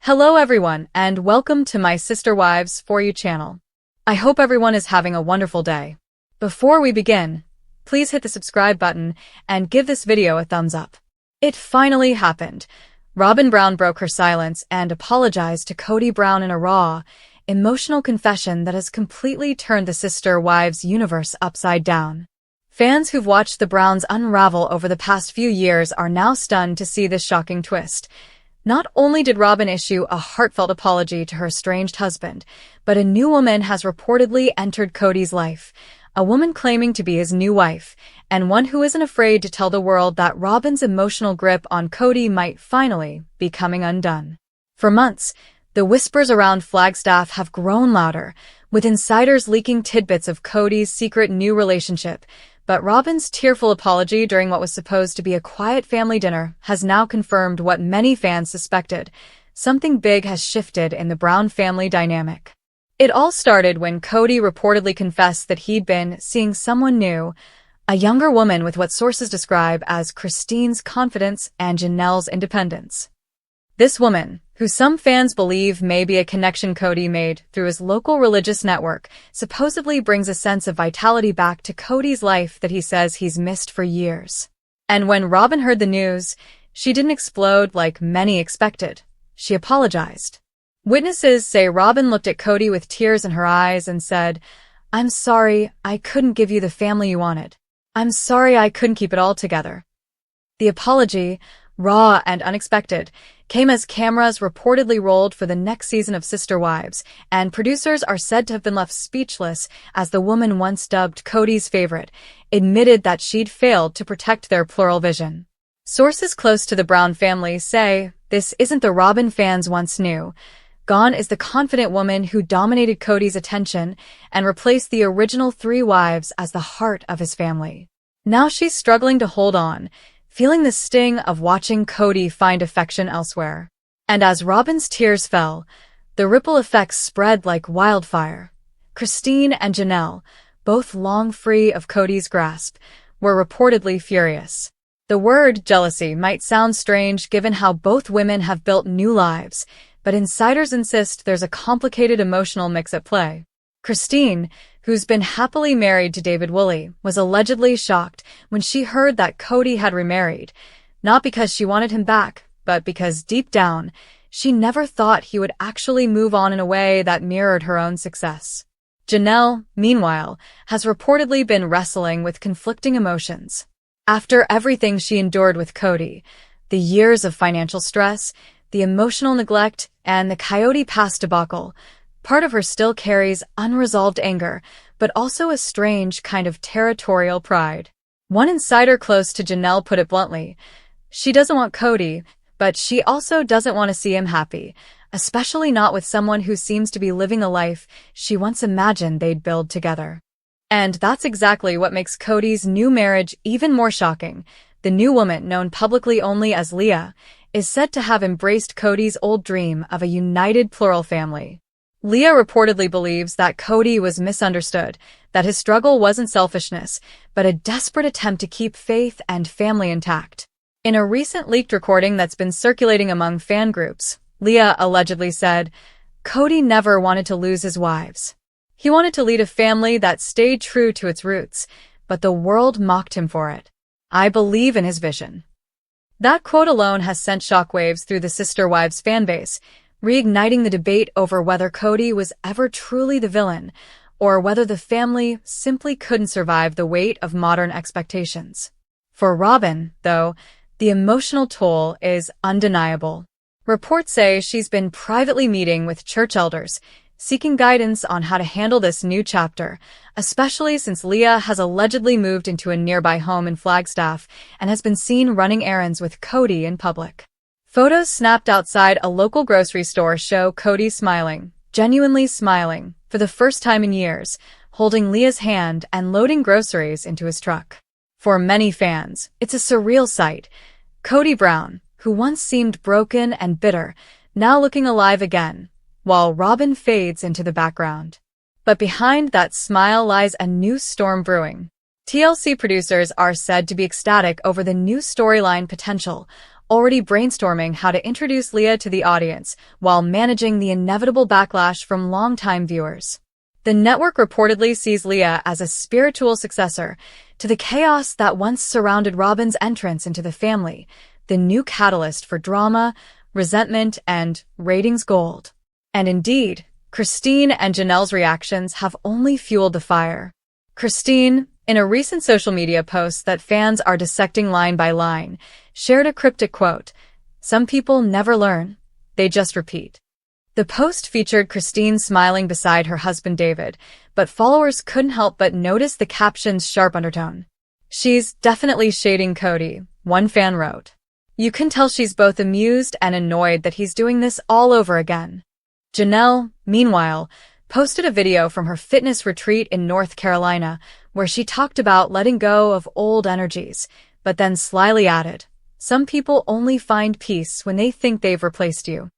Hello everyone, and welcome to my Sister Wives For You channel. I hope everyone is having a wonderful day. Before we begin, please hit the subscribe button and give this video a thumbs up. It finally happened. Robyn Brown broke her silence and apologized to Kody Brown in a raw, emotional confession that has completely turned the Sister Wives universe upside down. Fans who've watched the Browns unravel over the past few years are now stunned to see this shocking twist. Not only did Robyn issue a heartfelt apology to her estranged husband, but a new woman has reportedly entered Kody's life, a woman claiming to be his new wife, and one who isn't afraid to tell the world that Robyn's emotional grip on Kody might finally be coming undone. For months, the whispers around Flagstaff have grown louder, with insiders leaking tidbits of Kody's secret new relationship, but Robyn's tearful apology during what was supposed to be a quiet family dinner has now confirmed what many fans suspected. Something big has shifted in the Brown family dynamic. It all started when Kody reportedly confessed that he'd been seeing someone new, a younger woman with what sources describe as Christine's confidence and Janelle's independence. This woman, who some fans believe may be a connection Kody made through his local religious network, supposedly brings a sense of vitality back to Kody's life that he says he's missed for years. And when Robyn heard the news, she didn't explode like many expected. She apologized. Witnesses say Robyn looked at Kody with tears in her eyes and said, "I'm sorry I couldn't give you the family you wanted. I'm sorry I couldn't keep it all together." The apology, raw and unexpected, came as cameras reportedly rolled for the next season of Sister Wives, and producers are said to have been left speechless as the woman once dubbed Kody's favorite admitted that she'd failed to protect their plural vision. Sources close to the Brown family say this isn't the Robyn fans once knew. Gone is the confident woman who dominated Kody's attention and replaced the original three wives as the heart of his family. Now she's struggling to hold on, feeling the sting of watching Kody find affection elsewhere. And as Robyn's tears fell, the ripple effects spread like wildfire. Christine and Janelle, both long free of Kody's grasp, were reportedly furious. The word jealousy might sound strange given how both women have built new lives, but insiders insist there's a complicated emotional mix at play. Christine, who's been happily married to David Woolley, was allegedly shocked when she heard that Kody had remarried, not because she wanted him back, but because deep down, she never thought he would actually move on in a way that mirrored her own success. Janelle, meanwhile, has reportedly been wrestling with conflicting emotions. After everything she endured with Kody, the years of financial stress, the emotional neglect, and the Coyote Pass debacle, part of her still carries unresolved anger, but also a strange kind of territorial pride. One insider close to Janelle put it bluntly, she doesn't want Kody, but she also doesn't want to see him happy, especially not with someone who seems to be living a life she once imagined they'd build together. And that's exactly what makes Kody's new marriage even more shocking. The new woman, known publicly only as Leah, is said to have embraced Kody's old dream of a united plural family. Leah reportedly believes that Kody was misunderstood, that his struggle wasn't selfishness, but a desperate attempt to keep faith and family intact. In a recent leaked recording that's been circulating among fan groups, Leah allegedly said, "Kody never wanted to lose his wives. He wanted to lead a family that stayed true to its roots, but the world mocked him for it. I believe in his vision." That quote alone has sent shockwaves through the Sister Wives fanbase, reigniting the debate over whether Kody was ever truly the villain, or whether the family simply couldn't survive the weight of modern expectations. For Robyn, though, the emotional toll is undeniable. Reports say she's been privately meeting with church elders, seeking guidance on how to handle this new chapter, especially since Leah has allegedly moved into a nearby home in Flagstaff and has been seen running errands with Kody in public. Photos snapped outside a local grocery store show Kody smiling, genuinely smiling, for the first time in years, holding Leah's hand and loading groceries into his truck. For many fans, it's a surreal sight. Kody Brown, who once seemed broken and bitter, now looking alive again, while Robyn fades into the background. But behind that smile lies a new storm brewing. TLC producers are said to be ecstatic over the new storyline potential, already brainstorming how to introduce Leah to the audience while managing the inevitable backlash from longtime viewers. The network reportedly sees Leah as a spiritual successor to the chaos that once surrounded Robyn's entrance into the family, the new catalyst for drama, resentment, and ratings gold. And indeed, Christine and Janelle's reactions have only fueled the fire. Christine, in a recent social media post that fans are dissecting line by line, shared a cryptic quote, "Some people never learn, they just repeat." The post featured Christine smiling beside her husband David, but followers couldn't help but notice the caption's sharp undertone. "She's definitely shading Kody," one fan wrote. "You can tell she's both amused and annoyed that he's doing this all over again." Janelle, meanwhile, posted a video from her fitness retreat in North Carolina where she talked about letting go of old energies, but then slyly added, "Some people only find peace when they think they've replaced you."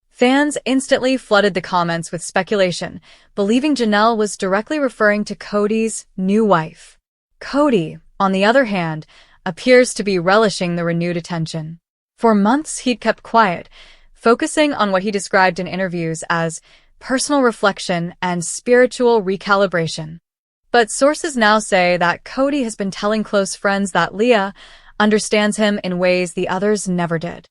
Fans instantly flooded the comments with speculation, believing Janelle was directly referring to Kody's new wife. Kody, on the other hand, appears to be relishing the renewed attention. For months he'd kept quiet, focusing on what he described in interviews as personal reflection and spiritual recalibration. But sources now say that Kody has been telling close friends that Leah understands him in ways the others never did.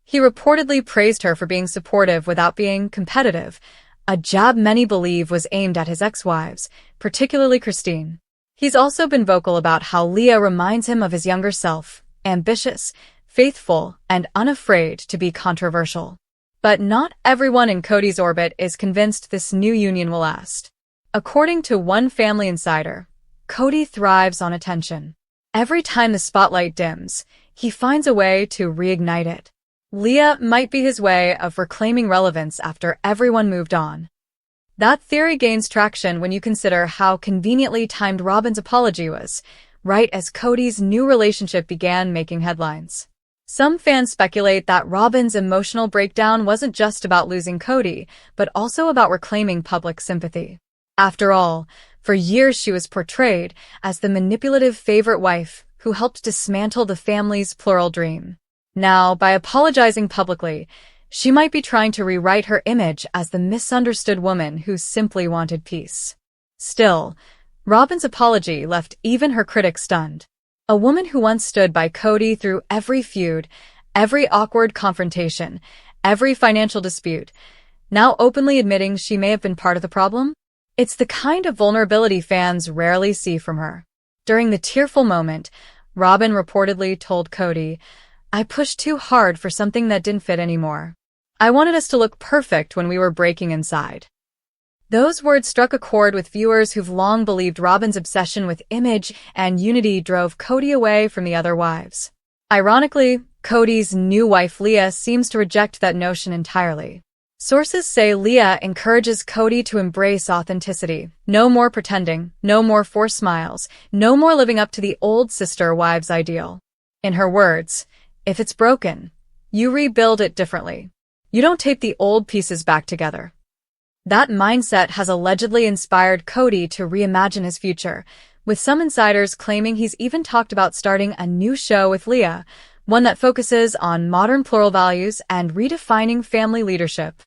He reportedly praised her for being supportive without being competitive, a jab many believe was aimed at his ex-wives, particularly Christine. He's also been vocal about how Leah reminds him of his younger self, ambitious, faithful, and unafraid to be controversial. But not everyone in Kody's orbit is convinced this new union will last. According to one family insider, Kody thrives on attention. Every time the spotlight dims, he finds a way to reignite it. Leah might be his way of reclaiming relevance after everyone moved on. That theory gains traction when you consider how conveniently timed Robyn's apology was, right as Kody's new relationship began making headlines. Some fans speculate that Robyn's emotional breakdown wasn't just about losing Kody, but also about reclaiming public sympathy. After all, for years she was portrayed as the manipulative favorite wife who helped dismantle the family's plural dream. Now, by apologizing publicly, she might be trying to rewrite her image as the misunderstood woman who simply wanted peace. Still, Robyn's apology left even her critics stunned. A woman who once stood by Kody through every feud, every awkward confrontation, every financial dispute, now openly admitting she may have been part of the problem? It's the kind of vulnerability fans rarely see from her. During the tearful moment, Robyn reportedly told Kody, "I pushed too hard for something that didn't fit anymore. I wanted us to look perfect when we were breaking inside." Those words struck a chord with viewers who've long believed Robyn's obsession with image and unity drove Kody away from the other wives. Ironically, Kody's new wife Leah seems to reject that notion entirely. Sources say Leah encourages Kody to embrace authenticity. No more pretending, no more forced smiles, no more living up to the old sister wives ideal. In her words, "If it's broken, you rebuild it differently. You don't tape the old pieces back together." That mindset has allegedly inspired Kody to reimagine his future, with some insiders claiming he's even talked about starting a new show with Leah, one that focuses on modern plural values and redefining family leadership.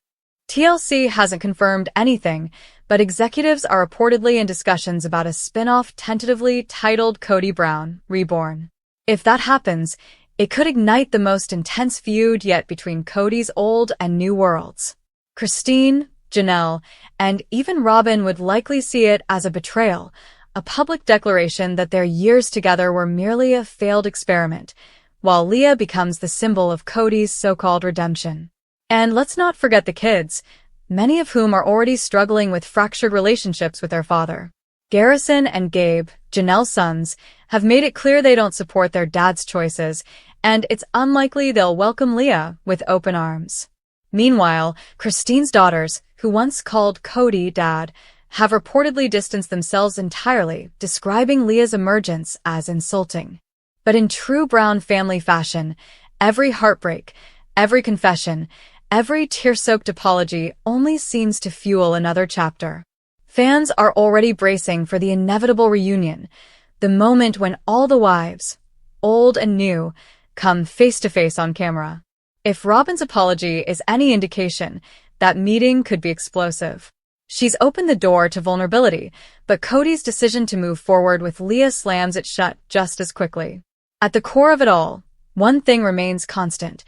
TLC hasn't confirmed anything, but executives are reportedly in discussions about a spin-off tentatively titled Kody Brown, Reborn. If that happens, it could ignite the most intense feud yet between Kody's old and new worlds. Christine, Janelle, and even Robyn would likely see it as a betrayal, a public declaration that their years together were merely a failed experiment, while Leah becomes the symbol of Kody's so-called redemption. And let's not forget the kids, many of whom are already struggling with fractured relationships with their father. Garrison and Gabe, Janelle's sons, have made it clear they don't support their dad's choices, and it's unlikely they'll welcome Leah with open arms. Meanwhile, Christine's daughters, who once called Kody dad, have reportedly distanced themselves entirely, describing Leah's emergence as insulting. But in true Brown family fashion, every heartbreak, every confession, every tear-soaked apology only seems to fuel another chapter. Fans are already bracing for the inevitable reunion, the moment when all the wives, old and new, come face to face on camera. If Robyn's apology is any indication, that meeting could be explosive. She's opened the door to vulnerability, but Kody's decision to move forward with Leah slams it shut just as quickly. At the core of it all, one thing remains constant: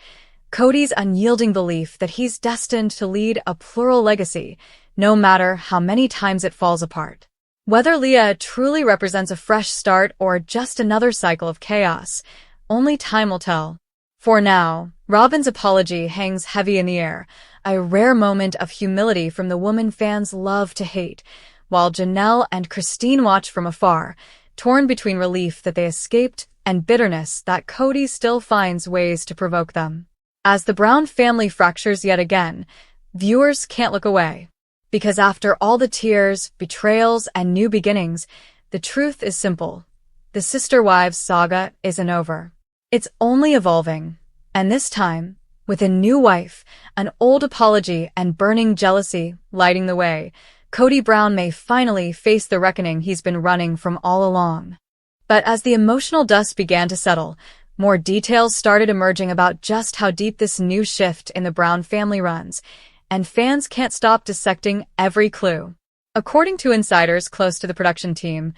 Kody's unyielding belief that he's destined to lead a plural legacy, no matter how many times it falls apart. Whether Leah truly represents a fresh start or just another cycle of chaos, only time will tell. For now, Robyn's apology hangs heavy in the air, a rare moment of humility from the woman fans love to hate, while Janelle and Christine watch from afar, torn between relief that they escaped and bitterness that Kody still finds ways to provoke them. As the Brown family fractures yet again, viewers can't look away. Because after all the tears, betrayals, and new beginnings, the truth is simple: the Sister Wives saga isn't over. It's only evolving, and this time, with a new wife, an old apology, and burning jealousy lighting the way, Kody Brown may finally face the reckoning he's been running from all along. But as the emotional dust began to settle, more details started emerging about just how deep this new shift in the Brown family runs, and fans can't stop dissecting every clue. According to insiders close to the production team,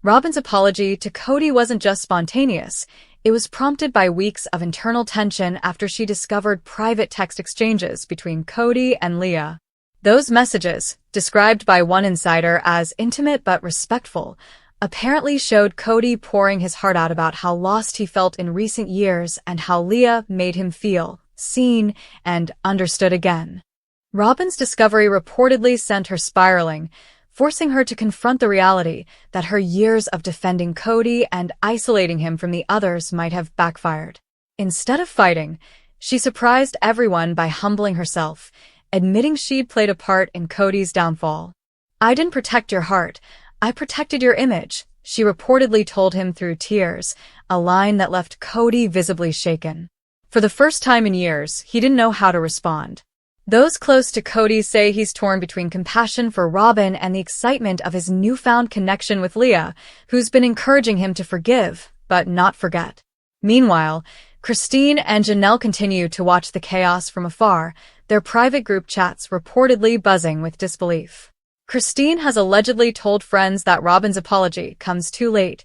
Robyn's apology to Kody wasn't just spontaneous. It was prompted by weeks of internal tension after she discovered private text exchanges between Kody and Leah. Those messages, described by one insider as intimate but respectful, apparently showed Kody pouring his heart out about how lost he felt in recent years and how Leah made him feel seen and understood again. Robyn's discovery reportedly sent her spiraling, forcing her to confront the reality that her years of defending Kody and isolating him from the others might have backfired. Instead of fighting, she surprised everyone by humbling herself, admitting she'd played a part in Kody's downfall. "I didn't protect your heart, I protected your image," she reportedly told him through tears, a line that left Kody visibly shaken. For the first time in years, he didn't know how to respond. Those close to Kody say he's torn between compassion for Robyn and the excitement of his newfound connection with Leah, who's been encouraging him to forgive, but not forget. Meanwhile, Christine and Janelle continue to watch the chaos from afar, their private group chats reportedly buzzing with disbelief. Christine has allegedly told friends that Robyn's apology comes too late,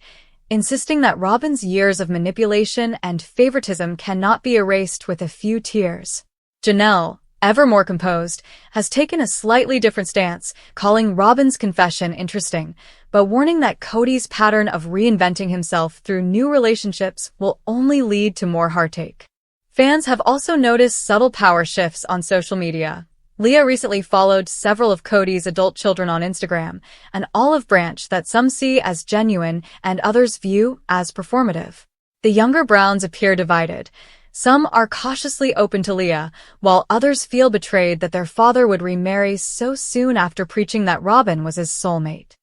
insisting that Robyn's years of manipulation and favoritism cannot be erased with a few tears. Janelle, ever more composed, has taken a slightly different stance, calling Robyn's confession interesting, but warning that Kody's pattern of reinventing himself through new relationships will only lead to more heartache. Fans have also noticed subtle power shifts on social media. Leah recently followed several of Kody's adult children on Instagram, an olive branch that some see as genuine and others view as performative. The younger Browns appear divided. Some are cautiously open to Leah, while others feel betrayed that their father would remarry so soon after preaching that Robyn was his soulmate.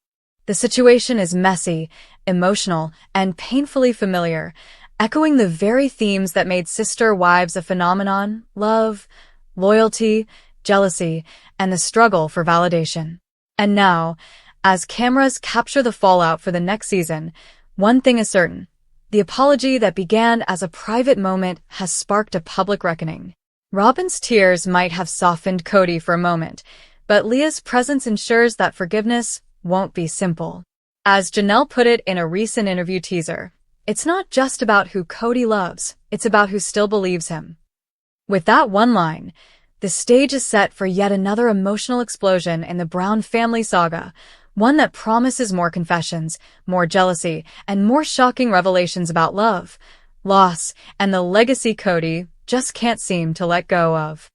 The situation is messy, emotional, and painfully familiar, echoing the very themes that made Sister Wives a phenomenon: love, loyalty, jealousy, and the struggle for validation. And now, as cameras capture the fallout for the next season, one thing is certain: the apology that began as a private moment has sparked a public reckoning. Robyn's tears might have softened Kody for a moment, but Leah's presence ensures that forgiveness won't be simple. As Janelle put it in a recent interview teaser, it's not just about who Kody loves, it's about who still believes him. With that one line, the stage is set for yet another emotional explosion in the Brown family saga, one that promises more confessions, more jealousy, and more shocking revelations about love, loss, and the legacy Kody just can't seem to let go of.